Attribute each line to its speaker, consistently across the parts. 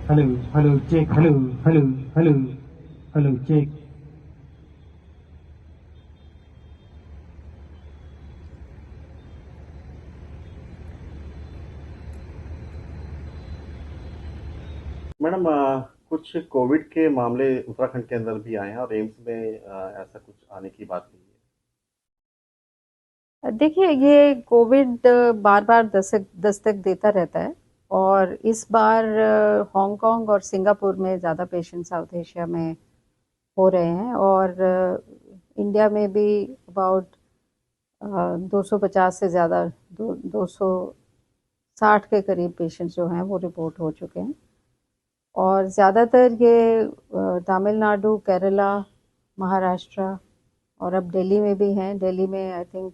Speaker 1: Hello hello check hello hello hello hello check.
Speaker 2: Madam कुछ covid के मामले उत्तराखंड के अंदर भी आए हैं और एम्स में ऐसा कुछ आने की बात हुई है।
Speaker 3: देखिए, ये कोविड बार बार दस्तक दस्तक देता रहता है। और इस बार हांगकांग और सिंगापुर में ज़्यादा पेशेंट साउथ एशिया में हो रहे हैं। और इंडिया में भी अबाउट 250 से ज़्यादा 260 के करीब पेशेंट जो हैं वो रिपोर्ट हो चुके हैं। और ज़्यादातर ये तमिलनाडु, केरला, महाराष्ट्र और अब दिल्ली में भी हैं। दिल्ली में आई थिंक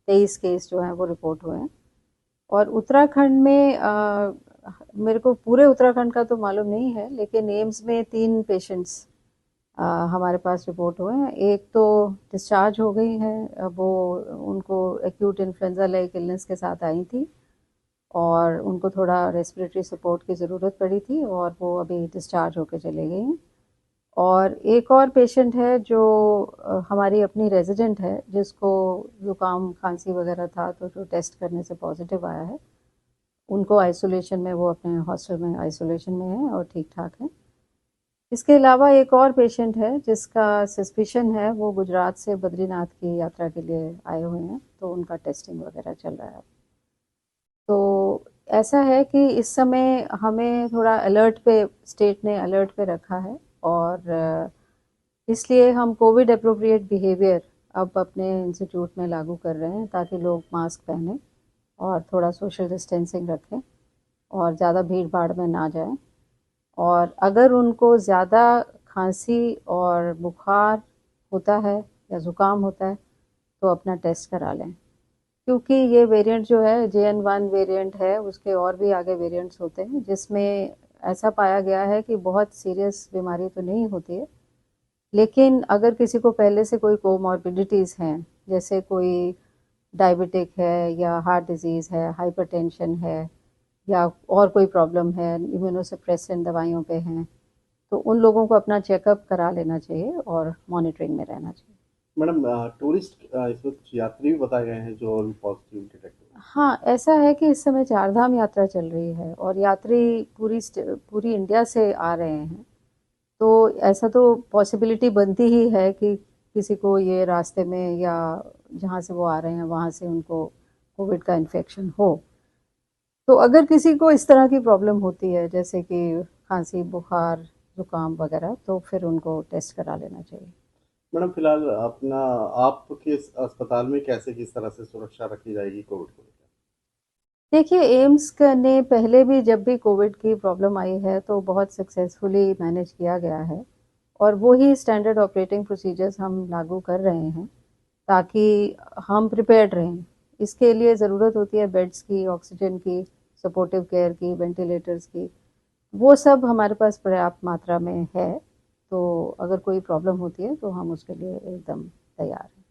Speaker 3: 23 केस जो हैं वो रिपोर्ट हुए हैं। और उत्तराखंड में मेरे को पूरे उत्तराखंड का तो मालूम नहीं है, लेकिन एम्स में 3 पेशेंट्स हमारे पास रिपोर्ट हुए हैं। एक तो डिस्चार्ज हो गई हैं, वो उनको एक्यूट इन्फ्लुएंजा लाइक इलनेस के साथ आई थी और उनको थोड़ा रेस्पिरेटरी सपोर्ट की ज़रूरत पड़ी थी और वो अभी डिस्चार्ज होकर चले गई हैं। और एक और पेशेंट है जो हमारी अपनी रेजिडेंट है, जिसको ज़ुकाम खांसी वगैरह था, तो जो टेस्ट करने से पॉजिटिव आया है। उनको आइसोलेशन में, वो अपने हॉस्टल में आइसोलेशन में है और ठीक ठाक है। इसके अलावा एक और पेशेंट है जिसका सस्पिशन है, वो गुजरात से बद्रीनाथ की यात्रा के लिए आए हुए हैं, तो उनका टेस्टिंग वगैरह चल रहा है। तो ऐसा है कि इस समय हमें थोड़ा अलर्ट पे, स्टेट ने अलर्ट पे रखा है। और इसलिए हम कोविड अप्रोप्रिएट बिहेवियर अब अपने इंस्टीट्यूट में लागू कर रहे हैं, ताकि लोग मास्क पहने और थोड़ा सोशल डिस्टेंसिंग रखें और ज़्यादा भीड़ भाड़ में ना जाएं। और अगर उनको ज़्यादा खांसी और बुखार होता है या ज़ुकाम होता है, तो अपना टेस्ट करा लें। क्योंकि ये वेरिएंट जो है, JN1 वेरिएंट है, उसके और भी आगे वेरिएंट्स होते हैं, जिसमें ऐसा पाया गया है कि बहुत सीरियस बीमारी तो नहीं होती है। लेकिन अगर किसी को पहले से कोई कोमॉर्बिडिटीज़ हैं, जैसे कोई डायबिटिक है या हार्ट डिजीज़ है, हाइपरटेंशन है, या और कोई प्रॉब्लम है, इम्यूनोसप्रेसेंट दवाइयों पे हैं, तो उन लोगों को अपना चेकअप करा लेना चाहिए और मॉनिटरिंग में रहना चाहिए।
Speaker 2: मैडम टूरिस्ट इसमें कुछ यात्री भी बताए गए हैं जो अभी पॉजिटिव डिटेक्ट हुए हैं।
Speaker 3: हाँ, ऐसा है कि इस समय चारधाम यात्रा चल रही है और यात्री पूरी इंडिया से आ रहे हैं। तो ऐसा तो पॉसिबिलिटी बनती ही है कि किसी को ये रास्ते में या जहाँ से वो आ रहे हैं वहाँ से उनको कोविड का इन्फेक्शन हो। तो अगर किसी को इस तरह की प्रॉब्लम होती है, जैसे कि खांसी, बुखार, जुकाम वगैरह, तो फिर उनको टेस्ट करा लेना चाहिए।
Speaker 2: मैडम फिलहाल अपना आपके इस अस्पताल में कैसे किस तरह से सुरक्षा रखी जाएगी कोविड को लेकर।
Speaker 3: देखिए, ने पहले भी जब भी कोविड की प्रॉब्लम आई है तो बहुत सक्सेसफुली मैनेज किया गया है। और वो ही स्टैंडर्ड ऑपरेटिंग प्रोसीजर्स हम लागू कर रहे हैं, ताकि हम प्रिपेयर्ड रहें। इसके लिए ज़रूरत होती है बेड्स की, ऑक्सीजन की, सपोर्टिव केयर की, वेंटिलेटर्स की। वो सब हमारे पास पर्याप्त मात्रा में है। तो अगर कोई प्रॉब्लम होती है तो हम उसके लिए एकदम तैयार हैं।